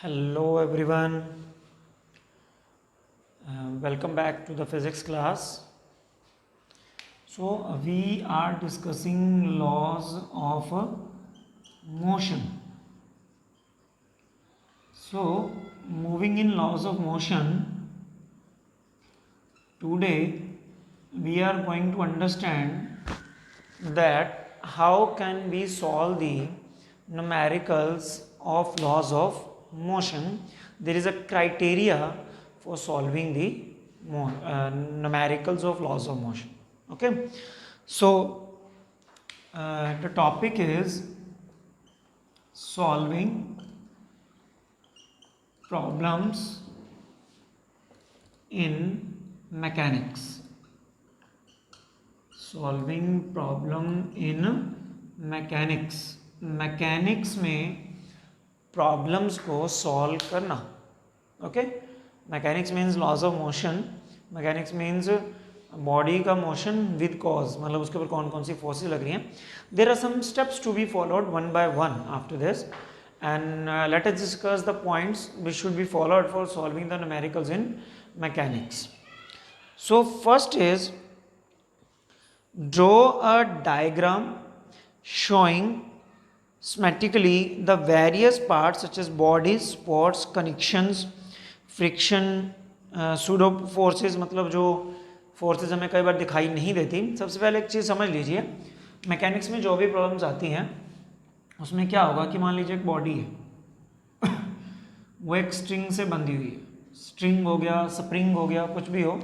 Hello everyone, welcome back to the physics class. So we are discussing laws of motion. So moving in laws of motion, today we are going to understand that how can we solve the numericals of laws of motion. There is a criteria for solving the numericals of laws of motion. Okay, so the topic is solving problems in mechanics. Solving problem in mechanics में problems को solve करना. Okay, mechanics means laws of motion. Mechanics means body का motion with cause, मतलब उसके ऊपर कौन कौन सी forces लग रही हैं. There are some steps to be followed one by one after this, and let us discuss the points which should be followed for solving the numericals in mechanics. So first is draw a diagram showing schematically the various parts such as bodies, spots, connections, friction, pseudo forces, मतलब जो forces हमें कई बार दिखाई नहीं देती. सबसे पहले एक चीज़ समझ लीजिए, मैकेनिक्स में जो भी प्रॉब्लम्स आती हैं उसमें क्या होगा कि मान लीजिए एक बॉडी है वो एक स्ट्रिंग से बंधी हुई है. स्ट्रिंग हो गया, स्प्रिंग हो गया, कुछ भी हो,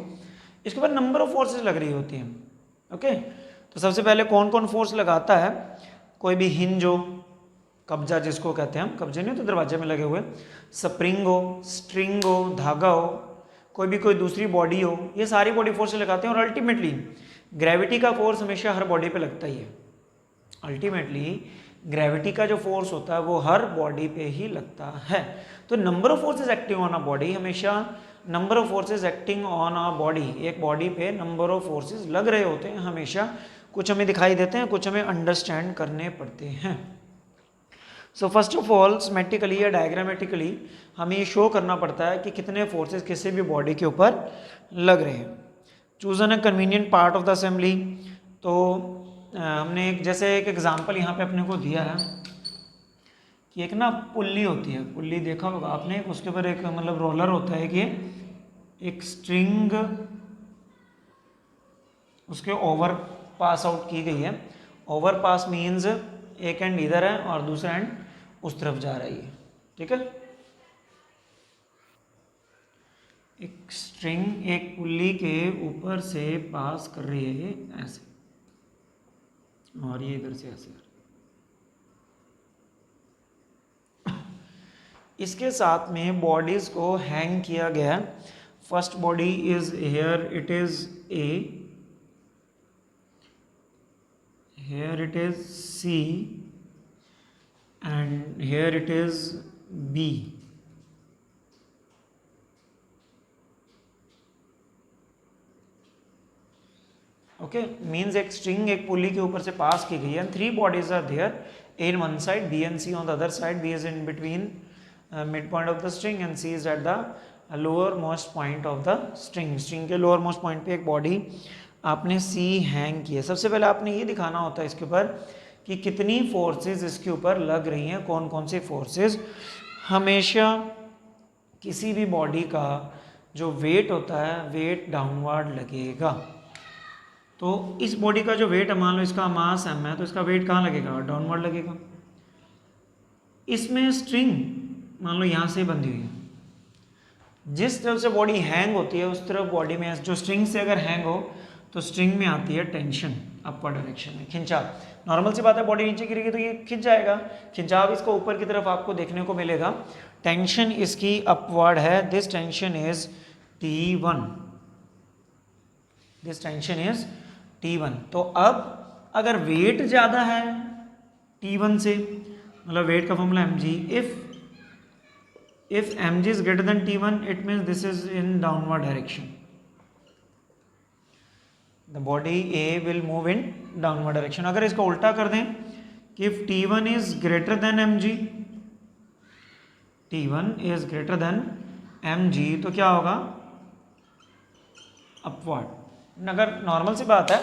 इसके ऊपर नंबर ऑफ फोर्सेस लग रही होती हैं. ओके, तो सबसे पहले कौन कौन फोर्स लगाता है. कोई भी हिंज हो, कब्जा जिसको कहते हैं हम, कब्जे नहीं तो दरवाजे में लगे हुए, स्प्रिंग हो, स्ट्रिंग हो, धागा हो, कोई दूसरी बॉडी हो, ये सारी बॉडी फोर्स लगाते हैं. और अल्टीमेटली ग्रेविटी का फोर्स हमेशा हर बॉडी पे लगता ही है. अल्टीमेटली ग्रेविटी का जो फोर्स होता है वो हर बॉडी पे ही लगता है. तो number of forces acting on a body, हमेशा number of forces acting on a body, एक बॉडी पे नंबर ऑफ फोर्सेस लग रहे होते हैं हमेशा. कुछ हमें दिखाई देते हैं, कुछ हमें अंडरस्टैंड करने पड़ते हैं. So first of all symmetrically या डायग्रामेटिकली हमें ये शो करना पड़ता है कि कितने फोर्सेस किसी भी बॉडी के ऊपर लग रहे हैं. Choose an a convenient part of the assembly. तो हमने एक जैसे एक एग्जांपल यहाँ पे अपने को दिया है कि एक ना पुल्ली होती है. पुल्ली देखा होगा आपने, उसके ऊपर एक मतलब रोलर होता है कि एक स्ट्रिंग उसके ओवर पास आउट की गई है. ओवर पास मीन्स एक एंड इधर है और दूसरा एंड उस तरफ जा रही है. ठीक है, एक स्ट्रिंग एक पुल्ली के ऊपर से पास कर रही है ऐसे, और ये इधर से ऐसे. इसके साथ में बॉडीज को हैंग किया गया. First body is here, it is a, here it is C, and here it is B. Okay, means एक स्ट्रिंग एक पुली के ऊपर से पास की गई है. Three bodies are there, A in one side, B and C on the other side. B is in between midpoint of the string and C is at the lower most point of the string. String के lower most point पे एक body आपने C hang की है. सबसे पहले आपने ये दिखाना होता है इसके ऊपर कि कितनी फोर्सेस इसके ऊपर लग रही हैं, कौन कौन सी फोर्सेस. हमेशा किसी भी बॉडी का जो वेट होता है वेट डाउनवर्ड लगेगा. तो इस बॉडी का जो वेट है, मान लो इसका मास m है, तो इसका वेट कहाँ लगेगा, डाउनवर्ड लगेगा. इसमें स्ट्रिंग मान लो यहाँ से बंधी हुई है, जिस तरफ से बॉडी हैंग होती है उस तरफ बॉडी में, जो स्ट्रिंग से अगर हैंग हो तो स्ट्रिंग में आती है टेंशन, अपर डायरेक्शन में खिंचाव. नॉर्मल सी बात है, बॉडी नीचे गिरेगी तो ये खिंच जाएगा. खिंचाव इसको ऊपर की तरफ आपको देखने को मिलेगा. टेंशन इसकी अपवर्ड है. This tension is T1. This tension is T1. तो अब अगर वेट ज़्यादा है T1 से, मतलब वेट का formula mg, if mg is greater than T1 it means this is in downward direction. The body A will move in downward direction. अगर इसका उल्टा कर दें कि if T1 is greater than mg, T1 is greater than mg, तो क्या होगा upward. अगर नॉर्मल सी बात है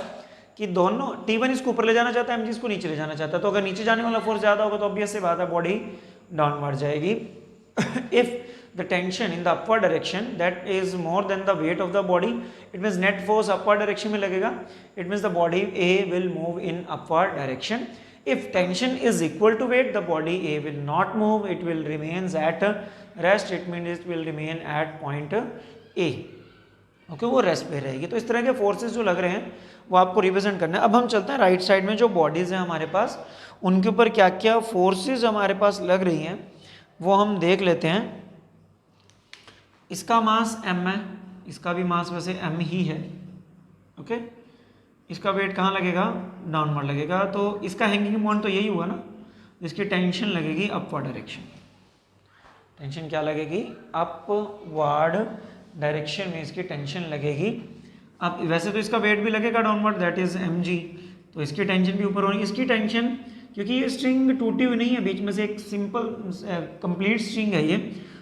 कि दोनों T1 इसको ऊपर ले जाना चाहता है, mg इसको नीचे ले जाना चाहता है, तो अगर नीचे जाने वाला फोर्स ज़्यादा होगा तो ऑब्वियस सी बात है बॉडी डाउनवर्ड जाएगी। If the tension in the upward direction that is more than the weight of the body, it means net force upward direction में लगेगा, it means the body A will move in upward direction. If tension is equal to weight, the body A will not move, it will remains at rest, it means it will remain at point A, okay वो rest पे रहेगी। तो इस तरह के forces जो लग रहे हैं वो आपको रिप्रेजेंट करना है। अब हम चलते हैं राइट साइड में, जो बॉडीज़ हैं हमारे पास उनके ऊपर क्या क्या फोर्सेस हमारे पास लग रही हैं वो हम देख लेते हैं। इसका मास m है, इसका भी मास वैसे m ही है, ओके। इसका वेट कहाँ लगेगा, डाउनवर्ड लगेगा, तो इसका हैंगिंग पॉइंट तो यही हुआ ना, इसकी टेंशन लगेगी अपवर्ड डायरेक्शन। टेंशन क्या लगेगी, अपवर्ड डायरेक्शन में इसकी टेंशन लगेगी। अब वैसे तो इसका वेट भी लगेगा डाउनवर्ड, दैट इज mg, तो इसकी टेंशन भी ऊपर होनी। इसकी टेंशन, क्योंकि ये स्ट्रिंग टूटी हुई नहीं है, बीच में से एक सिंपल कंप्लीट स्ट्रिंग है ये,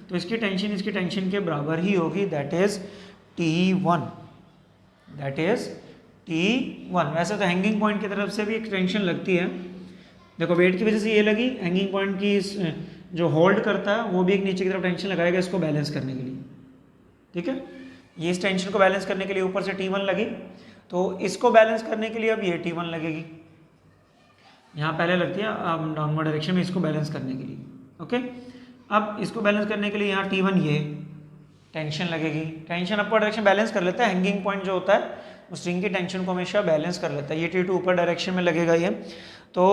तो इसकी टेंशन इसकी टेंशन के बराबर ही होगी, that is T1, that is T1। वैसे तो हैंगिंग पॉइंट की तरफ से भी एक टेंशन लगती है, देखो वेट की वजह से ये लगी, हैंगिंग पॉइंट की जो होल्ड करता है वो भी एक नीचे की तरफ टेंशन लगाएगा इसको बैलेंस करने के लिए, ठीक है। ये इस टेंशन को बैलेंस करने के लिए ऊपर से T1 लगी, तो इसको बैलेंस करने के लिए अब ये T1 लगेगी, यहाँ पहले लगती है अब डाउनवर्ड डायरेक्शन में इसको बैलेंस करने के लिए, ओके। अब इसको बैलेंस करने के लिए यहाँ T1 ये टेंशन लगेगी, टेंशन अपवर्ड डायरेक्शन बैलेंस कर लेता है, हैंगिंग पॉइंट जो होता है उस स्ट्रिंग की टेंशन को हमेशा बैलेंस कर लेता है। ये T2 ऊपर डायरेक्शन में लगेगा ये, तो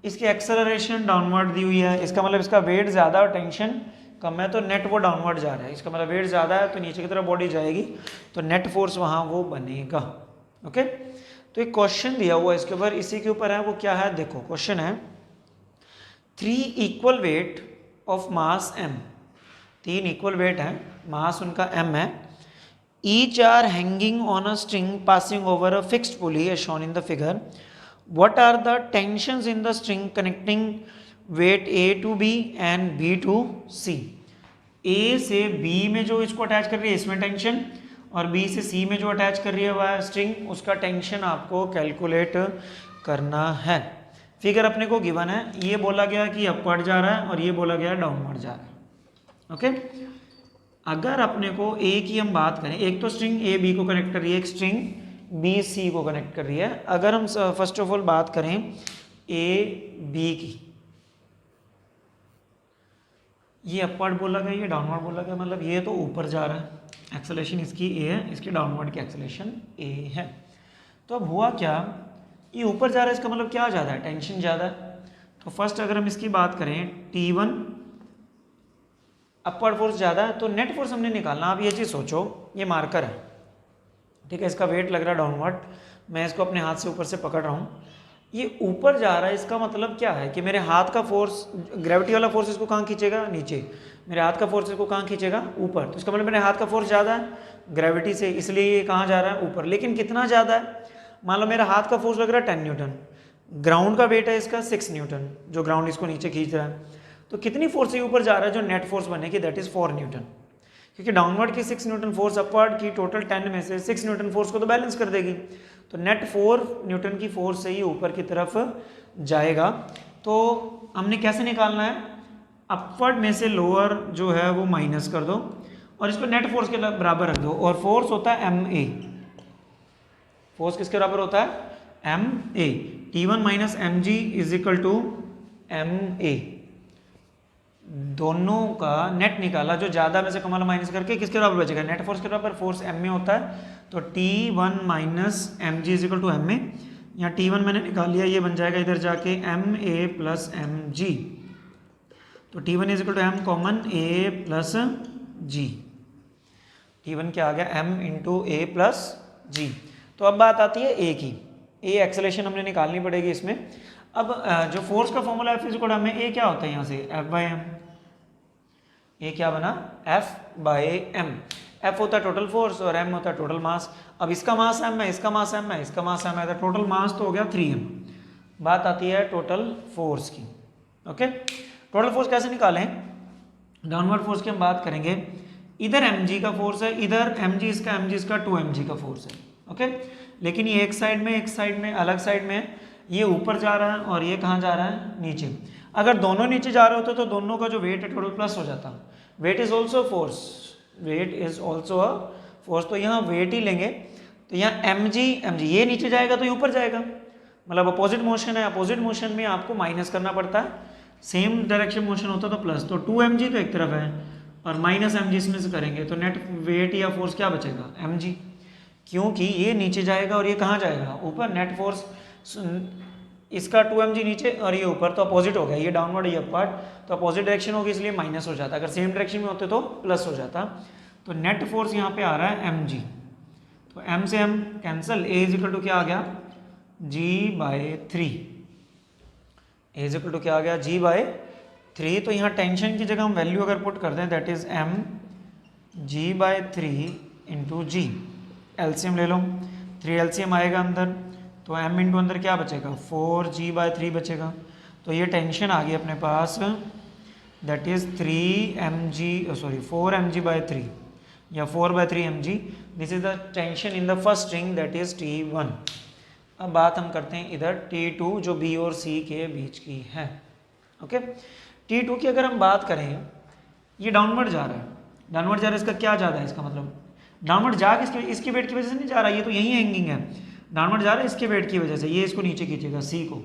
इसकी एक्सेलरेशन डाउनवर्ड दी हुई है, इसका मतलब इसका वेट ज़्यादा और टेंशन कम है, तो नेट वो डाउनवर्ड जा रहा है, इसका मतलब वेट ज़्यादा है तो नीचे की तरफ बॉडी जाएगी, तो नेट फोर्स वहाँ वो बनेगा, ओके। तो एक क्वेश्चन दिया हुआ इसके ऊपर, इसी के ऊपर है, वो क्या है देखो, क्वेश्चन है 3 equal weight of mass m, 3 equal weight है, मास उनका m है, each are hanging on a string passing over a fixed pulley as shown in the figure, what are the tensions in the string connecting weight A to B and B to C। A से B में जो इसको attach कर रही है इसमें tension, और B से C में जो अटैच कर रही है वह स्ट्रिंग, उसका टेंशन आपको कैलकुलेट करना है। फिगर अपने को गिवन है, ये बोला गया कि अपवर्ड जा रहा है और ये बोला गया डाउनवर्ड जा रहा है, ओके। अगर अपने को A की हम बात करें, एक तो स्ट्रिंग A B को कनेक्ट कर रही है, एक स्ट्रिंग B C को कनेक्ट कर रही है। अगर हम फर्स्ट ऑफ ऑल बात करें A B की, ये अपवर्ड बोला गया, ये डाउनवर्ड बोला गया, मतलब ये तो ऊपर जा रहा है, एक्सेलेरेशन इसकी A है, इसकी डाउनवर्ड की एक्सेलेरेशन A है। तो अब हुआ क्या, ये ऊपर जा रहा है, इसका मतलब क्या ज़्यादा है, टेंशन ज़्यादा है। तो फर्स्ट अगर हम इसकी बात करें T1 अपवर्ड फोर्स ज़्यादा है, तो नेट फोर्स हमने निकालना। आप ये चीज़ सोचो, ये मार्कर है, ठीक है, इसका वेट लग रहा है डाउनवर्ड, मैं इसको अपने हाथ से ऊपर से पकड़ रहा हूँ, ये ऊपर जा रहा है, इसका मतलब क्या है कि मेरे हाथ का फोर्स, ग्रेविटी वाला फोर्स इसको कहाँ खींचेगा, नीचे, मेरे हाथ का फोर्स इसको कहाँ खींचेगा, ऊपर, तो इसका मतलब मेरे हाथ का फोर्स ज़्यादा है ग्रेविटी से, इसलिए ये कहाँ जा रहा है, ऊपर। लेकिन कितना ज़्यादा है, मान लो मेरा हाथ का फोर्स लग रहा है 10 न्यूटन, ग्राउंड का वेट है इसका 6 न्यूटन, जो ग्राउंड इसको नीचे खींच रहा है, तो कितनी फोर्स से ऊपर जा रहा है, जो नेट फोर्स बनेगी दैट इज़ 4 न्यूटन, क्योंकि डाउनवर्ड की 6 न्यूटन फोर्स अपवर्ड की टोटल 10 में से 6 न्यूटन फोर्स को तो बैलेंस कर देगी, तो नेट 4 न्यूटन की फोर्स से ही ऊपर की तरफ जाएगा। तो हमने कैसे निकालना है, अपवर्ड में से लोअर जो है वो माइनस कर दो और इसको नेट फोर्स के बराबर रख दो, और फोर्स होता है MA, फोर्स किसके बराबर होता है, MA, T1 minus mg is equal to MA। दोनों का नेट निकाला, जो ज़्यादा में से कम वाला माइनस करके किसके बराबर बचेगा, नेट फोर्स के बराबर, फोर्स M में होता है, तो T1 minus mg is equal to MA। यहाँ T1 मैंने निकाल लिया, ये बन जाएगा इधर जाके MA प्लस mg, तो T1 is equal to M common A plus G, T1 क्या आ गया, M into A plus G। तो अब बात आती है A की, A एक्सेलेरेशन हमने निकालनी पड़ेगी इसमें। अब जो फोर्स का formula F is equal to M है, A क्या होता है यहाँ से, F बाई M, A क्या बना, F बाई M, F होता है टोटल फोर्स और M होता है टोटल मास। अब इसका मास M है, इसका मास M है, इसका मास M है, तो टोटल मास तो हो गया 3M। बात आती है टोटल फोर्स की, ओके। टोटल फोर्स कैसे निकालें, डाउनवर्ड फोर्स की हम बात करेंगे, इधर mg का फोर्स है, इधर mg इसका 2 mg का फोर्स है, ओके। लेकिन ये एक साइड में अलग साइड में है, ये ऊपर जा रहा है और ये कहाँ जा रहा है, नीचे। अगर दोनों नीचे जा रहे होते तो दोनों का जो वेट है टोटल प्लस हो जाता। Weight is also force, weight is also a force, तो यहाँ वेट ही लेंगे। तो यहाँ mg ये नीचे जाएगा तो ये ऊपर जाएगा, मतलब अपोजिट मोशन है, अपोजिट मोशन में आपको माइनस करना पड़ता है, सेम डायरेक्शन मोशन होता तो प्लस। तो 2 mg तो एक तरफ है और माइनस mg इसमें से करेंगे तो नेट वेट या फोर्स क्या बचेगा, mg, क्योंकि ये नीचे जाएगा और ये कहाँ जाएगा, ऊपर। नेट फोर्स इसका 2 mg नीचे और ये ऊपर, तो अपोजिट हो गया, ये डाउनवर्ड ये अपवर्ड, तो अपोजिट डायरेक्शन होगी इसलिए माइनस हो जाता, अगर सेम डायरेक्शन में होते तो प्लस हो जाता। तो नेट फोर्स यहाँ पे आ रहा है mg, तो m से m cancel, a is equal to क्या आ गया, g/3, a is equal to क्या आ गया, g/3। तो यहाँ टेंशन की जगह हम वैल्यू अगर पुट करते हैं that is m g/3 into G, LCM ले लो, 3 एलसीएम आएगा अंदर, तो m इंटू अंदर क्या बचेगा, 4g/3 बचेगा। तो ये टेंशन आ गई अपने पास, दैट इज 4 mg/3 या 4/3 mg। This is the tension in the first string that is T1। अब बात हम करते हैं इधर T2 जो B और C के बीच की है, ओके। T2 की अगर हम बात करें, ये डाउनवर्ड जा रहा है, डाउनवर्ड जा रहा है, इसका क्या ज़्यादा है, इसका मतलब डाउनवर्ड जा इसकी वेट की वजह से नहीं जा रहा, ये तो यहीं हैंगिंग है, डाउनवर्ड जा रहा है इसके वेट की वजह से, ये इसको नीचे खींचेगा C को,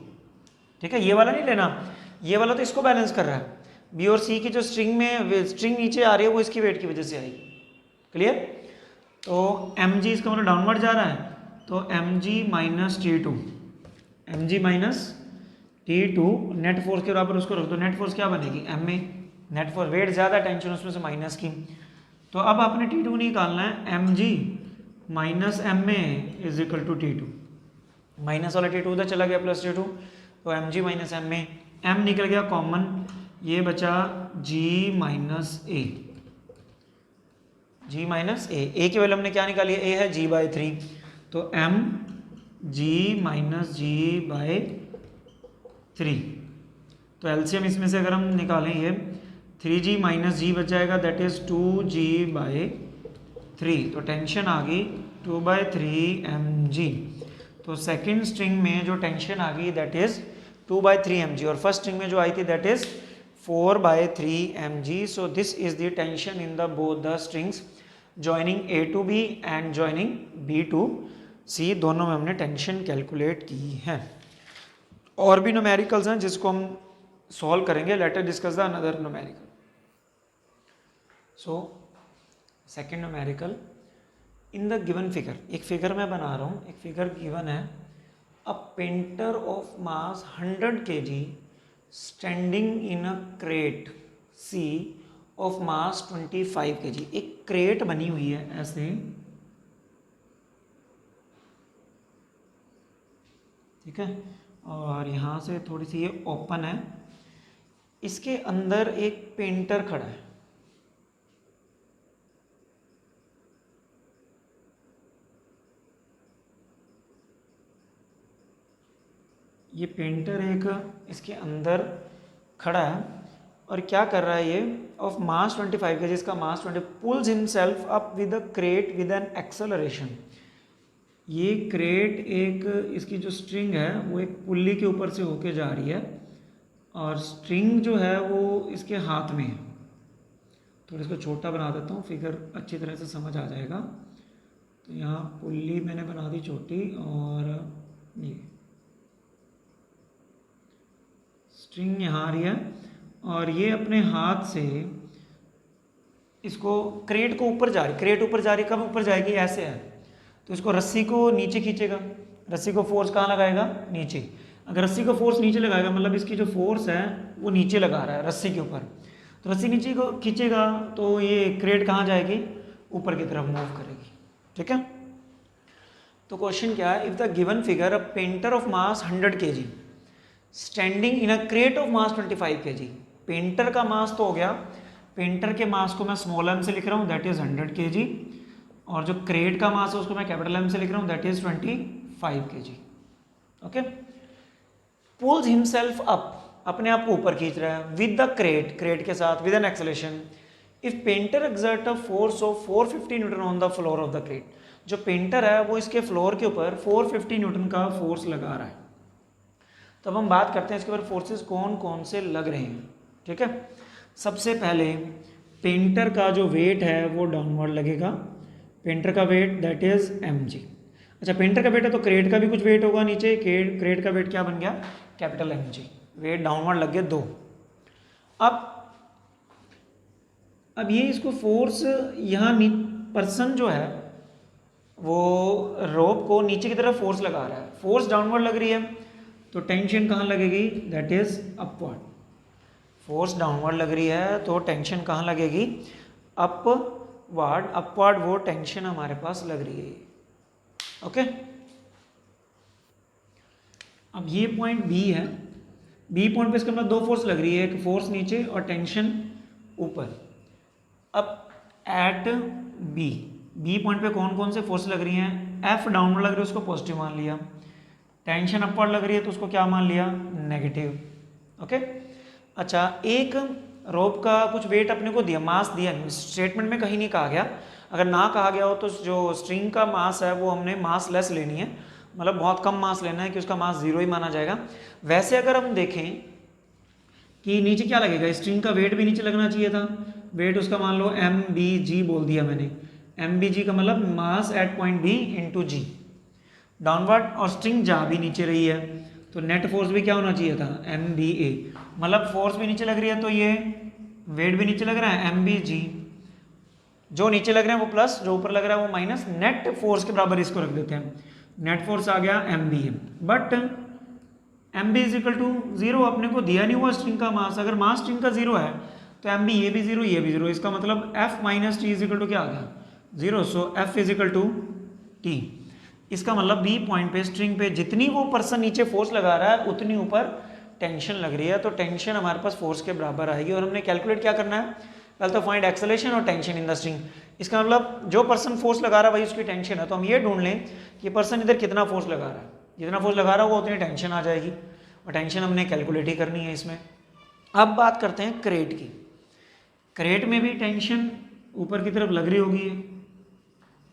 ठीक है। ये वाला नहीं लेना, ये वाला तो इसको बैलेंस कर रहा है, B और C की जो स्ट्रिंग नीचे आ रही है वो इसकी वेट की वजह से आएगी, क्लियर। तो mg इसका मतलब डाउनवर्ड जा रहा है, तो mg minus T2, mg minus T2 net force के बराबर उसको रख दो, नेट फोर्स क्या बनेगी, ma, नेट फोर्स वेट ज़्यादा टेंशन उसमें से माइनस की। तो अब आपने T2 निकालना है, mg minus ma is equal to T2, minus वाला T2 उधर चला गया प्लस T2, तो mg माइनस ma, m निकल गया कॉमन, ये बचा g minus a, g minus a की वैल्यू हमने क्या निकाली है, a है g/3, तो m g माइनस g/3। तो एलसीएम इसमें से अगर हम निकालें, ये 3g माइनस g बच जाएगा, दैट इज 2g/3। तो टेंशन आ गई 2/3 mg। तो सेकेंड स्ट्रिंग में जो टेंशन आ गई दैट इज 2/3 mg, और फर्स्ट स्ट्रिंग में जो आई थी that is 4/3 mg। So this is the tension in the both the strings joining A to B and joining B to C, दोनों में हमने टेंशन कैलकुलेट की है। और भी न्यूमेरिकल्स हैं जिसको हम सॉल्व करेंगे, late us discuss the another numerical. So second numerical, in the given figure, एक फिगर मैं बना रहा हूँ, एक फिगर गिवन है, a painter of mass 100 kg standing in a crate C of mass 25 kg। एक क्रेट बनी हुई है ऐसे, ठीक है, और यहाँ से थोड़ी सी ये ओपन है, इसके अंदर एक पेंटर खड़ा है, ये पेंटर एक इसके अंदर खड़ा है और क्या कर रहा है ये, ऑफ मास 25 kg, इसका mass 20, pulls himself up with a crate with an acceleration. ये क्रेट एक, इसकी जो स्ट्रिंग है वो एक पुल्ली के ऊपर से होके जा रही है और स्ट्रिंग जो है वो इसके हाथ में है। थोड़ा इसको छोटा बना देता हूँ, फिगर अच्छी तरह से समझ आ जाएगा। तो यहाँ पुल्ली मैंने बना दी छोटी और ये स्ट्रिंग यहाँ आ रही है और ये अपने हाथ से इसको क्रेट को ऊपर जा रही, क्रेट ऊपर जा रही, कब ऊपर जाएगी, ऐसे है, तो इसको रस्सी को नीचे खींचेगा, रस्सी को फोर्स कहाँ लगाएगा, नीचे। अगर रस्सी को फोर्स नीचे लगाएगा मतलब इसकी जो फोर्स है वो नीचे लगा रहा है रस्सी के ऊपर, तो रस्सी नीचे को खींचेगा तो ये क्रेट कहाँ जाएगी, ऊपर की तरफ मूव करेगी, ठीक है। तो क्वेश्चन क्या है, if the given figure a painter of mass 100 kg standing in a crate of mass 25 kg, painter का मास तो हो गया, पेंटर के मास को मैं स्मॉल m से लिख रहा हूँ दैट इज 100 kg, और जो क्रेट का मास है उसको मैं कैपिटल M से लिख रहा हूँ that is 25 kg, okay. Pulls himself up, अपने आप को ऊपर खींच रहा है विद द क्रेट, क्रेट के साथ with an acceleration. If painter exert a force of 450 newton on the floor of the crate, जो पेंटर है वो इसके फ्लोर के ऊपर 450 न्यूटन का फोर्स लगा रहा है। तो अब हम बात करते हैं इसके ऊपर फोर्सेस कौन कौन से लग रहे हैं। ठीक है, सबसे पहले पेंटर का जो वेट है वो डाउनवर्ड लगेगा, पेंटर का वेट दैट इज mg। अच्छा, पेंटर का वेट है तो क्रेट का भी कुछ वेट होगा नीचे, क्रेट का वेट क्या बन गया, कैपिटल mg। वेट डाउनवर्ड लग गया 2। अब ये इसको फोर्स यहाँ पर्सन जो है वो रोप को नीचे की तरफ फोर्स लगा रहा है, फोर्स डाउनवर्ड लग रही है तो टेंशन कहाँ लगेगी, that is upward. Force downward लग रही है तो टेंशन कहाँ लगेगी, अपवर्ड। अपवर्ड वो टेंशन हमारे पास लग रही है। ओके, अब ये पॉइंट बी है, बी पॉइंट पे इसके अंदर 2 फोर्स लग रही है, एक फोर्स नीचे और टेंशन ऊपर। अब एट बी पॉइंट पे कौन कौन से फोर्स लग रही हैं, एफ डाउनवर्ड लग रही है उसको पॉजिटिव मान लिया, टेंशन अपवर्ड लग रही है तो उसको क्या मान लिया, नेगेटिव। ओके, अच्छा, एक रोप का कुछ वेट अपने को दिया, मास दिया, स्टेटमेंट में कहीं नहीं कहा गया। अगर ना कहा गया हो तो जो स्ट्रिंग का मास है वो हमने मास लेस लेनी है, मतलब बहुत कम मास लेना है कि उसका मास 0 ही माना जाएगा। वैसे अगर हम देखें कि नीचे क्या लगेगा, स्ट्रिंग का वेट भी नीचे लगना चाहिए था, वेट उसका मान लो mg बोल दिया मैंने, mg का मतलब mass at point B into G downward, और स्ट्रिंग जा भी नीचे रही है तो नेट फोर्स भी क्या होना चाहिए था, mba, मतलब फोर्स भी नीचे लग रही है तो ये वेट भी नीचे लग रहा है mbg, जो नीचे लग रहे हैं वो प्लस, जो ऊपर लग रहा है वो माइनस, नेट फोर्स के बराबर इसको रख देते हैं, नेट फोर्स आ गया mba। But mb is equal to 0, अपने को दिया नहीं हुआ स्ट्रिंग का मास, अगर मास स्ट्रिंग का 0 है तो mb ये भी 0 ये भी 0, इसका मतलब f minus T is equal to क्या आ गया, 0। So f is equal to t। इसका मतलब बी पॉइंट पे स्ट्रिंग पे जितनी वो पर्सन नीचे फोर्स लगा रहा है उतनी ऊपर टेंशन लग रही है, तो टेंशन हमारे पास फोर्स के बराबर आएगी। और हमने कैलकुलेट क्या करना है, पहले तो फाइंड एक्सेलरेशन और टेंशन इन द स्ट्रिंग। इसका मतलब जो पर्सन फोर्स लगा रहा है भाई उसकी टेंशन है, तो हम ये ढूंढ लें कि पर्सन इधर कितना फोर्स लगा रहा है, जितना फोर्स लगा रहा होगा उतनी टेंशन आ जाएगी, और टेंशन हमने कैलकुलेट ही करनी है इसमें। अब बात करते हैं क्रेट की। क्रेट में भी टेंशन ऊपर की तरफ लग रही होगी,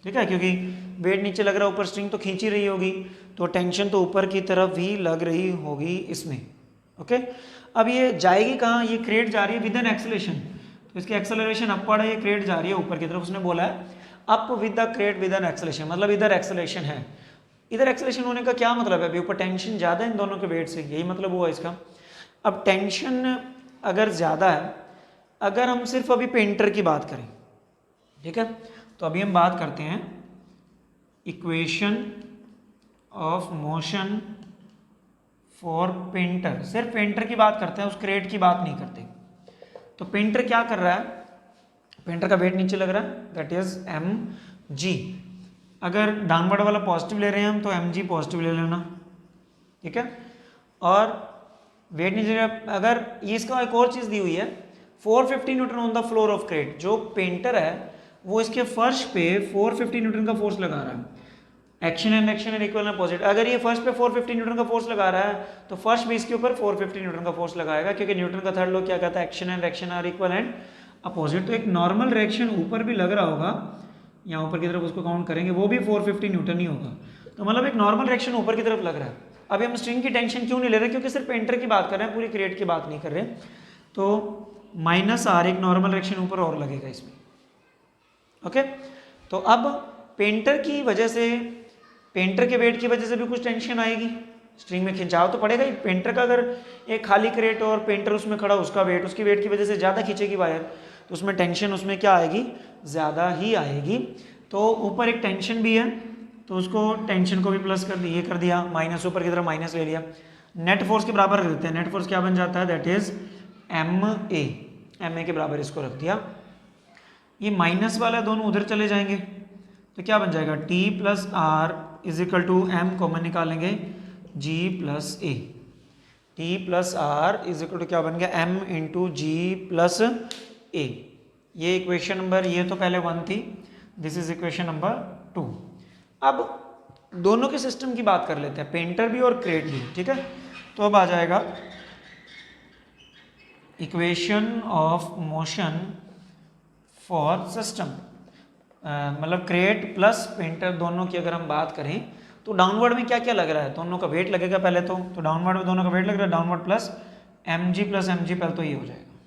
ठीक है, क्योंकि वेट नीचे लग रहा है, ऊपर स्ट्रिंग तो खींची रही होगी, तो टेंशन तो ऊपर की तरफ ही लग रही होगी इसमें। ओके, अब ये जाएगी कहाँ, ये क्रेट जा रही है विद एन एक्सेलरेशन, तो इसकी एक्सेलरेशन अपवर्ड है, ये क्रेट जा रही है ऊपर की तरफ। उसने बोला है up with the crate with an acceleration, मतलब इधर एक्सेलरेशन है। इधर एक्सेलरेशन होने का क्या मतलब है, अभी ऊपर टेंशन ज़्यादा है इन दोनों के वेट से, यही मतलब हुआ इसका। अब टेंशन अगर ज़्यादा है, अगर हम सिर्फ अभी पेंटर की बात करें, ठीक है, तो अभी हम बात करते हैं equation of motion for painter, सिर्फ पेंटर की बात करते हैं, उस क्रेट की बात नहीं करते। तो पेंटर क्या कर रहा है, पेंटर का वेट नीचे लग रहा है, दैट इज mg। अगर डाउनवर्ड वाला पॉजिटिव ले रहे हैं हम तो mg पॉजिटिव ले लेना, ठीक है। और वेट नीचे, अगर ये इसका एक और चीज़ दी हुई है 450 newton on the floor of crate, जो पेंटर है वो इसके फर्श पे 450 न्यूटन का फोर्स लगा रहा है। Action and reaction and equal and opposite, अगर ये फर्श पे 450 न्यूटन का फोर्स लगा रहा है तो फर्श भी इसके ऊपर 450 न्यूटन का फोर्स लगाएगा, क्योंकि न्यूटन का थर्ड लॉ क्या कहता है, action and reaction are equal and opposite. तो एक नॉर्मल रिएक्शन ऊपर भी लग रहा होगा, यहाँ ऊपर की तरफ उसको काउंट करेंगे, वो भी 450 न्यूटन ही होगा, तो मतलब एक नॉर्मल रिएक्शन ऊपर की तरफ लग रहा है। अभी हम स्ट्रिंग की टेंशन क्यों नहीं ले रहे, क्योंकि सिर्फ पेंटर की बात कर रहे हैं, पूरी क्रेट की बात नहीं कर रहे। तो -r एक नॉर्मल रिएक्शन ऊपर और लगेगा इसमें। ओके, तो अब पेंटर की वजह से, पेंटर के वेट की वजह से भी कुछ टेंशन आएगी, स्ट्रिंग में खिंचाव तो पड़ेगा ही। पेंटर का अगर एक खाली क्रेट और पेंटर उसमें खड़ा, उसका वेट, उसकी वेट की वजह से ज़्यादा खींचेगी वायर, तो उसमें टेंशन उसमें क्या आएगी, ज़्यादा ही आएगी। तो ऊपर एक टेंशन भी है तो उसको टेंशन को भी प्लस कर दिया, ये कर दिया, माइनस ऊपर की तरफ माइनस ले लिया, नेट फोर्स के बराबर रख देते हैं। नेट फोर्स क्या बन जाता है, दैट इज ma के बराबर इसको रख दिया। ये माइनस वाला दोनों उधर चले जाएंगे तो क्या बन जाएगा, t plus R is equal to m common निकालेंगे g plus A, t plus R is equal to क्या बन गया, m into G plus A. ये इक्वेशन नंबर, ये तो पहले 1 थी, दिस इज इक्वेशन नंबर 2। अब दोनों के सिस्टम की बात कर लेते हैं, पेंटर भी और क्रेट भी, ठीक है। तो अब आ जाएगा equation of motion for system, मतलब क्रेट प्लस पेंटर दोनों की अगर हम बात करें तो डाउनवर्ड में क्या क्या लग रहा है, दोनों का वेट लगेगा पहले तो डाउनवर्ड में दोनों का वेट लग रहा है, डाउनवर्ड प्लस mg पहले तो ये हो जाएगा,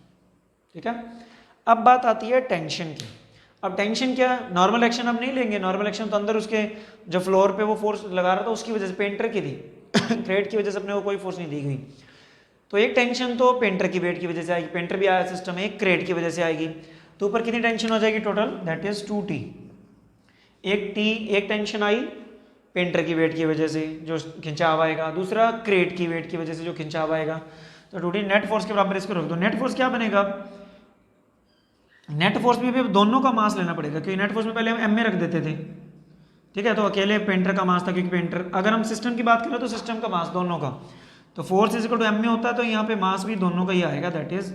ठीक है। अब बात आती है टेंशन की। अब टेंशन क्या, नॉर्मल एक्शन अब नहीं लेंगे, नॉर्मल एक्शन तो अंदर उसके जो फ्लोर पे वो फोर्स लगा रहा था उसकी वजह से, पेंटर की थी क्रेट की वजह से अपने को कोई फोर्स नहीं दी गई। तो एक टेंशन तो पेंटर की वेट की वजह से आएगी, पेंटर भी आया सिस्टम में, एक क्रेट की वजह से आएगी, तो ऊपर कितनी टेंशन हो जाएगी टोटल, दैट इज 2t। एक टेंशन आई पेंटर की वेट की वजह से जो खिंचाव आएगा, दूसरा क्रेट की वेट की वजह से जो खिंचाव आएगा, तो 2t नेट फोर्स के बराबर इसको रख दो। नेट फोर्स क्या बनेगा, नेट फोर्स में भी दोनों का मास लेना पड़ेगा, क्योंकि नेट फोर्स में पहले हम एम में रख देते थे, ठीक है, तो अकेले पेंटर का मास था, क्योंकि पेंटर, अगर हम सिस्टम की बात करें तो सिस्टम का मास दोनों का, तो force is equal to M में होता है, तो यहाँ पे मास भी दोनों का ही आएगा, that is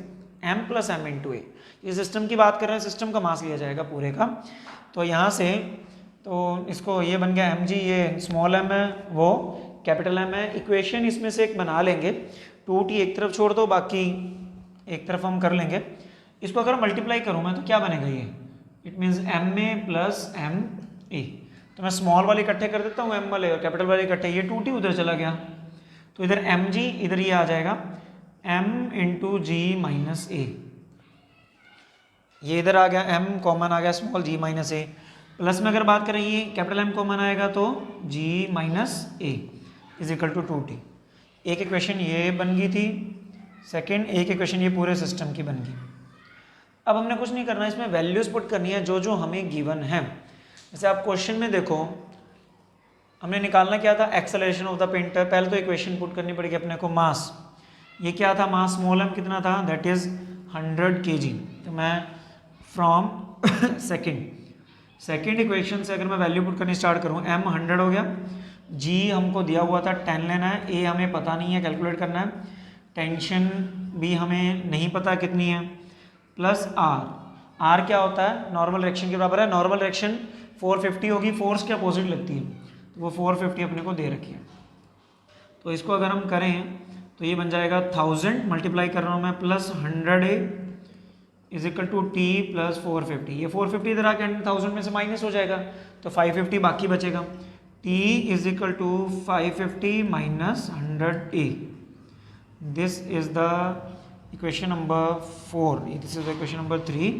m plus M into A. ये सिस्टम की बात कर रहे हैं, सिस्टम का मास लिया जाएगा पूरे का, तो यहाँ से तो इसको ये बन गया mg, ये स्मॉल m है, वो कैपिटल M है। इक्वेशन इसमें से एक बना लेंगे, 2t एक तरफ छोड़ दो, बाकी एक तरफ हम कर लेंगे। इसको अगर मल्टीप्लाई करूँ मैं तो क्या बनेगा ये, it means M A plus M A, तो मैं स्मॉल वाले इकट्ठे कर देता हूँ m वाले और कैपिटल वाले इकट्ठे, ये 2t उधर चला गया, तो इधर mg, इधर ये आ जाएगा m इंटू जी माइनस ए, ये इधर आ गया, m कॉमन आ गया, स्मॉल g माइनस ए, प्लस में अगर बात करें ये कैपिटल M कॉमन आएगा तो g minus A is equal to 2t। एक इक्वेशन ये बन गई थी, सेकेंड एक इक्वेशन ये पूरे सिस्टम की बन गई। अब हमने कुछ नहीं करना, इसमें वैल्यूज पुट करनी है जो जो हमें गिवन है। जैसे आप क्वेश्चन में देखो, हमने निकालना क्या था, एक्सेलरेशन ऑफ द पेंटर, पहले तो इक्वेशन पुट करनी पड़ेगी अपने को, मास, ये क्या था, मास स्मॉल m कितना था, दैट इज 100 kg, तो मैं फ्रॉम सेकेंड इक्वेशन से अगर मैं वैल्यू पुट करनी स्टार्ट करूँ, m 100 हो गया, g हमको दिया हुआ था 10 लेना है, a हमें पता नहीं है, कैलकुलेट करना है, टेंशन भी हमें नहीं पता कितनी है, प्लस r क्या होता है, नॉर्मल रिएक्शन के बराबर है, नॉर्मल रिएक्शन 450 होगी, फोर्स के अपोजिट लगती है, तो वो 450 अपने को दे रखी है। तो इसको अगर हम करें तो ये बन जाएगा 1000 मल्टीप्लाई कर रहा हूँ मैं, plus 100a is equal to t plus 450, ये 450 इधर आके 1000 में से माइनस हो जाएगा, तो 550 बाकी बचेगा, t is equal to 550 minus 100a, this is the equation number 4, this is equation number 3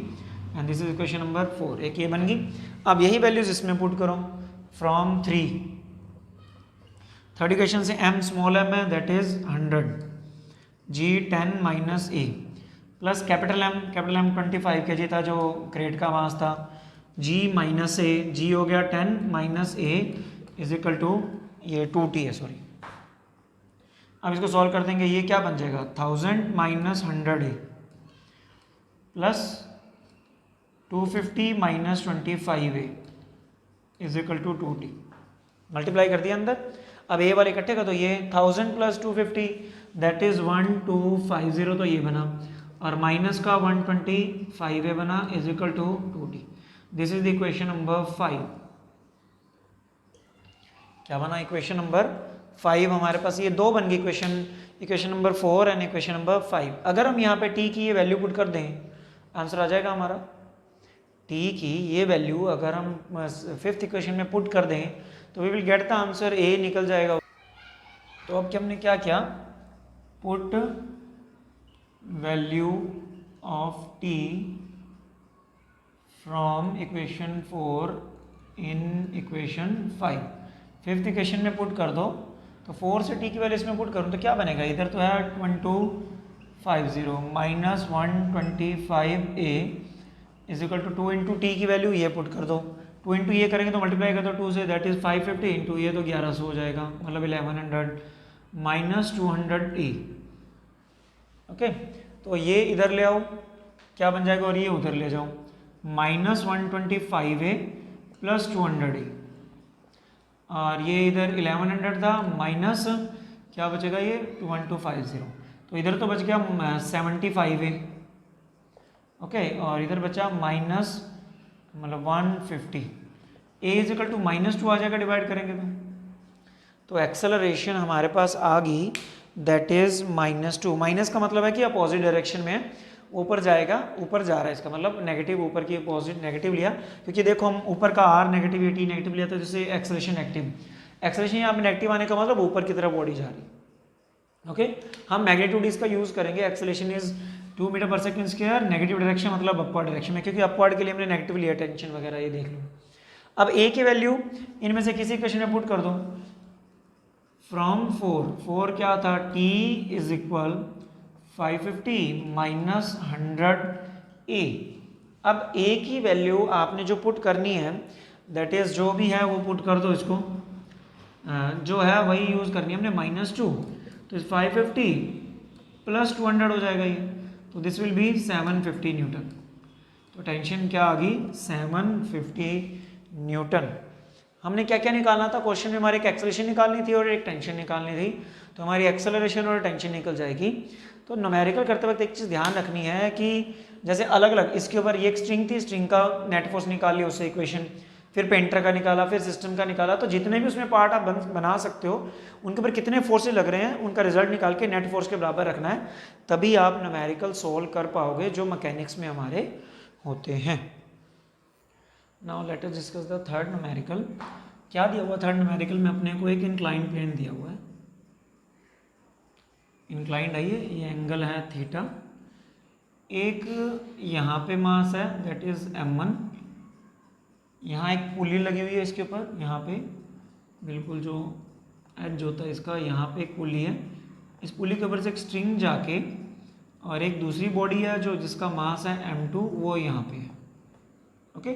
and this is equation number 4, एक ये बन गई। अब यही वैल्यूज इसमें पुट करो, फ्रॉम 3rd इक्वेशन से m स्मॉल m है, that is 100, g 10 minus a, plus capital M 25 kg था जो क्रेट का मास था, g माइनस a, g हो गया 10 minus a is equal to ये 2t है, सॉरी। अब इसको सॉल्व कर देंगे, ये क्या बन जाएगा, 1000 minus 100a plus 250 minus 25a is equal to 2t, multiply कर दिया अंदर। अब ए वाले इकट्ठे का, तो ये 1000 प्लस 250 दैट इज 1250, तो ये बना, और माइनस का 125a बना is equal to 2t, this is the equation number 5। क्या बना, इक्वेशन नंबर 5 हमारे पास, ये दो बन गई equation number 4 and equation number 5। अगर हम यहाँ पे t की ये वैल्यू पुट कर दें, आंसर आ जाएगा हमारा, t की ये वैल्यू अगर हम 5th इक्वेशन में पुट कर दें तो we will get the answer, a निकल जाएगा। तो अब क्या हमने क्या किया, put value of t from equation 4 in equation 5, 5th equation में पुट कर दो, तो 4 से t की वैल्यू इसमें पुट करूँ तो क्या बनेगा, इधर तो है 1250 minus 125a is equal to 2 into T की वैल्यू ये पुट कर दो, 2 इंटू ये करेंगे तो मल्टीप्लाई कर दो 2 से, दैट इज 550 इंटू ये तो 1100 हो जाएगा, मतलब 1100 माइनस 200a, ओके। तो ये इधर ले आओ, क्या बन जाएगा, और ये उधर ले जाओ, माइनस 125a प्लस 200a, और ये इधर 1100 था, माइनस क्या बचेगा, ये 1250, तो इधर तो बच गया 75a, ओके, और इधर बचा माइनस मतलब 150, a इज इक्वल टू -2 आ जाएगा डिवाइड करेंगे तो एक्सेलरेशन हमारे पास आ गई दैट इज -2। माइनस का मतलब है कि अपोजिट डायरेक्शन में है, ऊपर जाएगा, ऊपर जा रहा है, इसका मतलब नेगेटिव, ऊपर की अपोजिट नेगेटिव लिया, क्योंकि देखो हम ऊपर का r नेगेटिविटी नेगेटिव लिया तो जैसे एक्सेलरेशन एक्टिव, एक्सेलरेशन यहाँ पे नेगेटिव आने का मतलब ऊपर की तरफ बॉडी जा रही है। ओके, हम मैग्नीट्यूड इसका यूज करेंगे, एक्सेलरेशन इज 2 मीटर पर सेकंड स्क्वायर, नेगेटिव डायरेक्शन मतलब अपवर्ड डायरेक्शन में, क्योंकि अपवर्ड के लिए हमने नेगेटिव लिया, टेंशन वगैरह ये देख लो। अब a की वैल्यू इनमें से किसी क्वेश्चन में पुट कर दो, फ्रॉम 4 क्या था, t is equal 550 minus 100 a। अब a की वैल्यू आपने जो पुट करनी है, दैट इज जो भी है वो पुट कर दो, इसको जो है वही यूज करनी है हमने, -2, तो इस 550 प्लस 200 हो जाएगा ये, तो दिस विल बी 750 न्यूटन। तो टेंशन क्या आ गई, 750 न्यूटन। हमने क्या क्या निकालना था क्वेश्चन में, हमारे एक एक्सेलरेशन निकालनी थी और एक टेंशन निकालनी थी, तो हमारी एक्सेलरेशन और टेंशन निकल जाएगी। तो न्यूमेरिकल करते वक्त एक चीज़ ध्यान रखनी है कि जैसे अलग अलग इसके ऊपर ये एक स्ट्रिंग थी, स्ट्रिंग का नेट फोर्स निकाल लिया उससे इक्वेशन, फिर पेंटर का निकाला, फिर सिस्टम का निकाला, तो जितने भी उसमें पार्ट आप बना सकते हो उनके ऊपर कितने फोर्सेज लग रहे हैं उनका रिजल्ट निकाल के नेट फोर्स के बराबर रखना है, तभी आप न्यूमेरिकल सोल्व कर पाओगे जो मैकेनिक्स में हमारे होते हैं। Now let us discuss the third numerical. क्या दिया हुआ थर्ड न्यूमेरिकल में अपने को, एक इंक्लाइन प्लेन दिया हुआ है, इंक्लाइंड है ये एंगल है थीटा, एक यहाँ पे मास है दैट इज m1, यहाँ एक पुली लगी हुई है इसके ऊपर, यहाँ पे बिल्कुल जो एज होता है इसका, यहाँ पे एक पुली है, इस पुली के ऊपर से एक स्ट्रिंग जाके और एक दूसरी बॉडी है जो जिसका मास है m2, वो यहाँ पे है। ओके,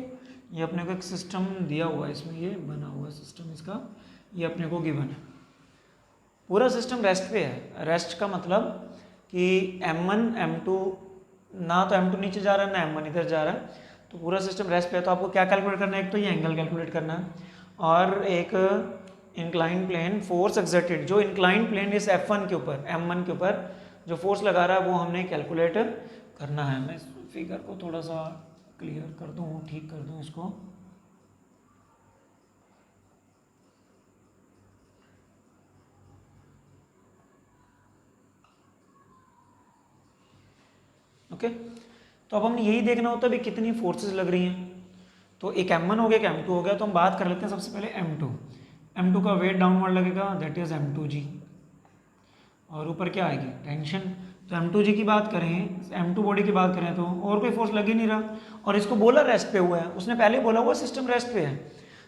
ये अपने को एक सिस्टम दिया हुआ है, इसमें ये बना हुआ सिस्टम इसका, ये अपने को गिवन है। पूरा सिस्टम रेस्ट पे है, रेस्ट का मतलब कि m1 m2, ना तो m2 नीचे जा रहा है ना m1 इधर जा रहा है, तो पूरा सिस्टम रेस्ट पे है। तो आपको क्या कैलकुलेट करना है, एक तो ये एंगल कैलकुलेट करना है, और एक इंक्लाइन प्लेन फोर्स एक्सर्टेड, जो इंक्लाइन प्लेन इस f1 के ऊपर, m1 के ऊपर जो फोर्स लगा रहा है वो हमने कैलकुलेट करना है। मैं इस फिगर को थोड़ा सा क्लियर कर दूँ, ठीक कर दूँ इसको। ओके, तो अब हमने यही देखना होता है भी कितनी फोर्सेस लग रही हैं। तो एक m1 हो गया, एक m2 हो गया, तो हम बात कर लेते हैं सबसे पहले m2 का वेट डाउनवर्ड लगेगा, दैट इज m2g, और ऊपर क्या आएगी, टेंशन। तो m2g की बात करें, m2 बॉडी की बात करें तो और कोई फोर्स लग ही नहीं रहा, और इसको बोला रेस्ट पे हुआ है, उसने पहले बोला हुआ सिस्टम रेस्ट पे है।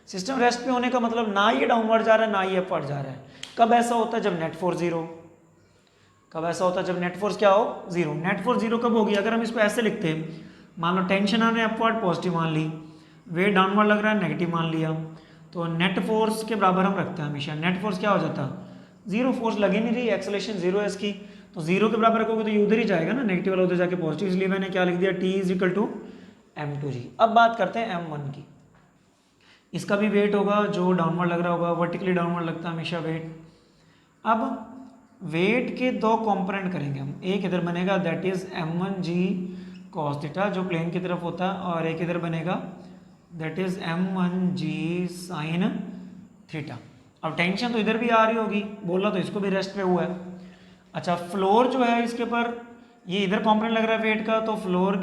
सिस्टम रेस्ट पे होने का मतलब ना ये डाउनवर्ड जा रहा है ना ये अपवर्ड जा रहा है। कब ऐसा होता है, जब नेट फोर्स जीरो, कब ऐसा होता है, जब नेट फोर्स क्या हो, जीरो। नेट फोर्स जीरो कब होगी, अगर हम इसको ऐसे लिखते हैं, मान लो टेंशन आ रहा है अपवर्ड पॉजिटिव मान ली, वेट डाउनवर्ड लग रहा है नेगेटिव मान लिया, तो नेट फोर्स के बराबर हम रखते हैं हमेशा। नेट फोर्स क्या हो जाता, जीरो, फोर्स लगी नहीं रही, एक्सेलरेशन जीरो है इसकी, तो जीरो के बराबर रखोगे तो ये उधर ही जाएगा ना, नेगेटिव वाला उधर जाके पॉजिटिव, इसलिए मैंने क्या लिख दिया, t is equal to m2g। अब बात करते हैं m1 की, इसका भी वेट होगा जो डाउनवर्ड लग रहा होगा, वर्टिकली डाउनवर्ड लगता है हमेशा वेट। अब वेट के दो कंपोनेंट करेंगे हम, एक इधर बनेगा that is m1g cos theta जो प्लेन की तरफ होता है, और एक इधर बनेगा that is m1g sin theta. अब टेंशन तो इधर भी आ रही होगी, बोला तो इसको भी रेस्ट पे हुआ है। अच्छा, फ्लोर जो है इसके ऊपर, ये इधर कंपोनेंट लग रहा है वेट का, तो फ्लोर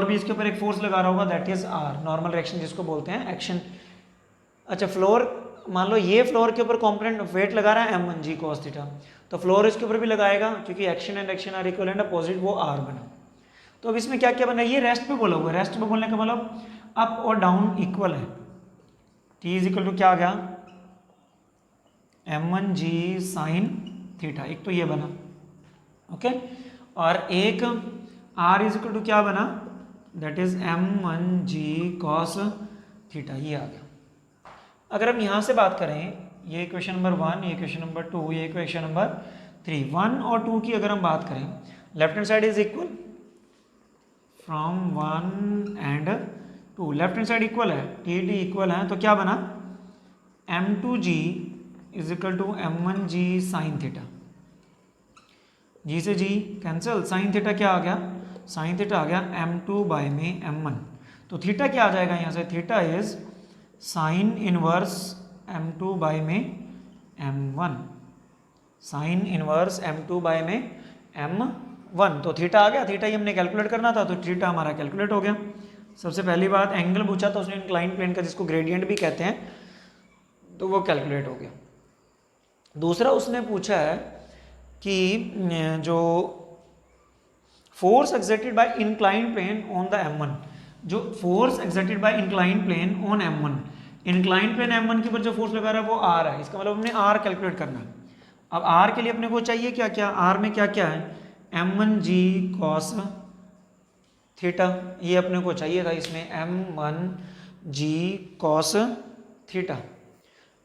भी इसके ऊपर एक फोर्स लगा रहा होगा that is r, normal reaction जिसको बोलते हैं, एक्शन। अच्छा, फ्लोर मान लो ये फ्लोर के ऊपर कंपोनेंट वेट लगा रहा है m1g cos थीटा, तो फ्लोर इसके ऊपर भी लगाएगा, क्योंकि action and action are equal and opposite, वो r बना। तो अब इसमें क्या क्या बना, ये रेस्ट पे बोला हुआ है, रेस्ट पे बोलने का मतलब अप और डाउन इक्वल है। t इज इक्वल टू क्या आ गया, m1g sin थीटा, एक तो ये बना, ओके, और एक r इज इक्वल टू क्या बना, that is m1g cos theta, ये आ गया। अगर हम यहाँ से बात करें, ये क्वेश्चन नंबर 1, ये क्वेश्चन नंबर 2, ये क्वेश्चन नंबर 3, 1 और 2 की अगर हम बात करें, left hand side is equal from 1 and 2, left hand side equal है, टी टी इक्वल है, तो क्या बना, m2g is equal to m1g sine theta, G से जी कैंसिल, साइन थीटा क्या आ गया, साइन थीटा आ गया m2 बाय में m1, तो थीटा क्या आ जाएगा यहाँ से, theta is sine inverse m2 by में m1, sign inverse m2 by में m1। तो थीटा आ गया, थीटा ही हमने कैलकुलेट करना था, तो थीटा हमारा कैलकुलेट हो गया। सबसे पहली बात एंगल पूछा तो उसने इंक्लाइन प्लेन का, जिसको ग्रेडियंट भी कहते हैं, तो वो कैलकुलेट हो गया। दूसरा उसने पूछा है कि जो force exerted by incline plane on the m1, जो force exerted by incline plane on m1, incline plane m1 के ऊपर जो फोर्स लगा रहा है वो r है, इसका मतलब हमने r कैलकुलेट करना है। अब r के लिए अपने को चाहिए क्या क्या, r में क्या क्या है, m1g cos थीटा, ये अपने को चाहिए था इसमें m1g cos थीटा।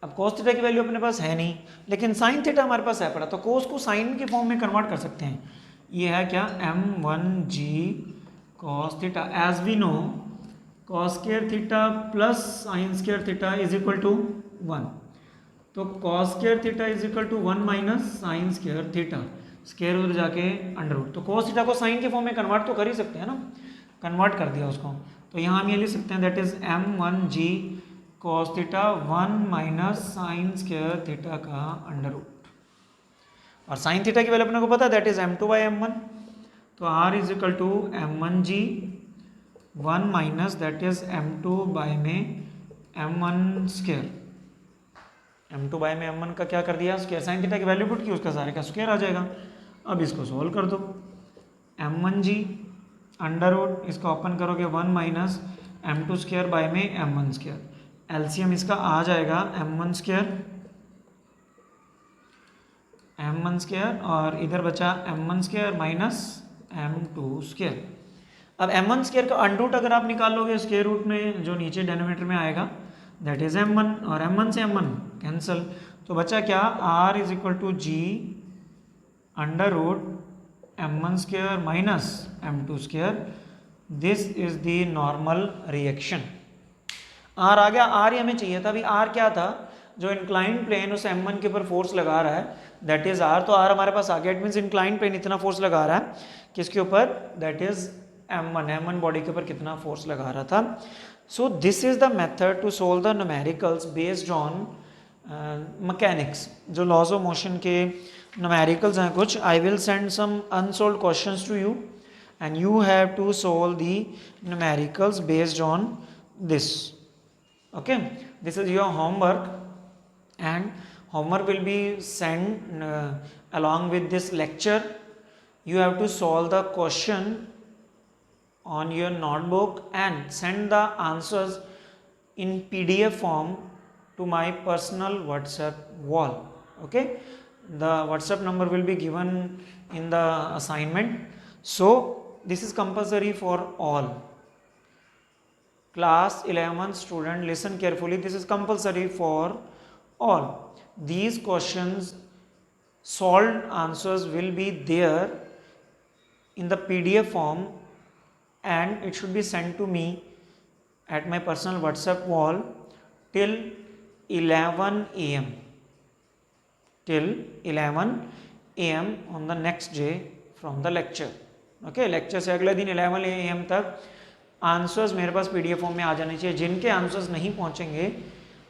अब cos थीटा की वैल्यू अपने पास है नहीं, लेकिन sin थीटा हमारे पास है पड़ा, तो cos को sin के फॉर्म में कन्वर्ट कर सकते हैं। ये है क्या, m1g cos theta, as we know cos square theta plus sin square theta is equal to 1, तो cos square theta is equal to 1 minus sine square theta, square उधर जाके अंडर रूट, तो cos थीटा को sin के form में convert तो कर ही सकते हैं ना, कन्वर्ट कर दिया उसको, तो यहाँ हम ये लिख सकते हैं that is m1g cos theta 1 minus sine square theta का अंडर रूट, और साइन थीटा की वैल्यू अपने को पता है that is m2 by m1, तो r is equal to m1g 1 minus that is m2 by में m1 स्क्वायर, m2 बाई में m1 का क्या कर दिया स्क्वायर, साइन थीटा की वैल्यू पुट की, उसका सारे का स्क्वायर आ जाएगा। अब इसको सोल्व कर दो, m1g अंडर रूट, इसका ओपन करोगे 1 माइनस m2 स्क्वायर बाई में m1 स्क्वायर, एलसीएम इसका आ जाएगा m1 स्क्वायर और इधर बचा m1 square minus m2 square. अब m1 स्क्वायर का अंडर रूट अगर आप निकाल लोगे स्क्वायर रूट में, जो नीचे डिनोमिनेटर में आएगा दैट इज m1, और m1 से m1 कैंसिल, तो बचा क्या, r is equal to g under root m1 square minus m2 square, this is the normal reaction. r आ गया, r ही हमें चाहिए था, अभी r क्या था, जो इंक्लाइन प्लेन उस m1 के ऊपर फोर्स लगा रहा है दैट इज r, तो r हमारे पास आ गया, इट मीन्स इंक्लाइन प्लेन इतना फोर्स लगा रहा है किसके ऊपर, दैट इज m1 बॉडी के ऊपर कितना फोर्स लगा रहा था। So this is the method to solve the numericals based on mechanics, जो लॉज ऑफ मोशन के न्यूमेरिकल्स हैं कुछ, I will send some unsolved questions to you and you have to solve the numericals based on this. Okay, this is your homework, and homework will be sent along with this lecture. You have to solve the question on your notebook and send the answers in PDF form to my personal WhatsApp wall. Okay, the WhatsApp number will be given in the assignment, so this is compulsory for all. Class 11 student, listen carefully, this is compulsory for all. These questions solved answers will be there in the PDF form and it should be sent to me at my personal WhatsApp wall till 11 am, till 11 am on the next day from the lecture. Okay, lecture से अगले दिन 11 am तक answers मेरे पास PDF form में आ जाने चाहिए। जिनके answers नहीं पहुंचेंगे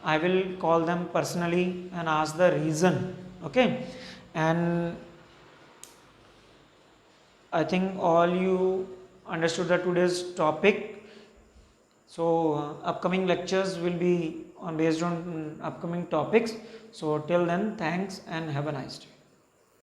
I will call them personally and ask the reason. Okay, and I think all you understood the today's topic, so upcoming lectures will be based on upcoming topics, so till then thanks and have a nice day.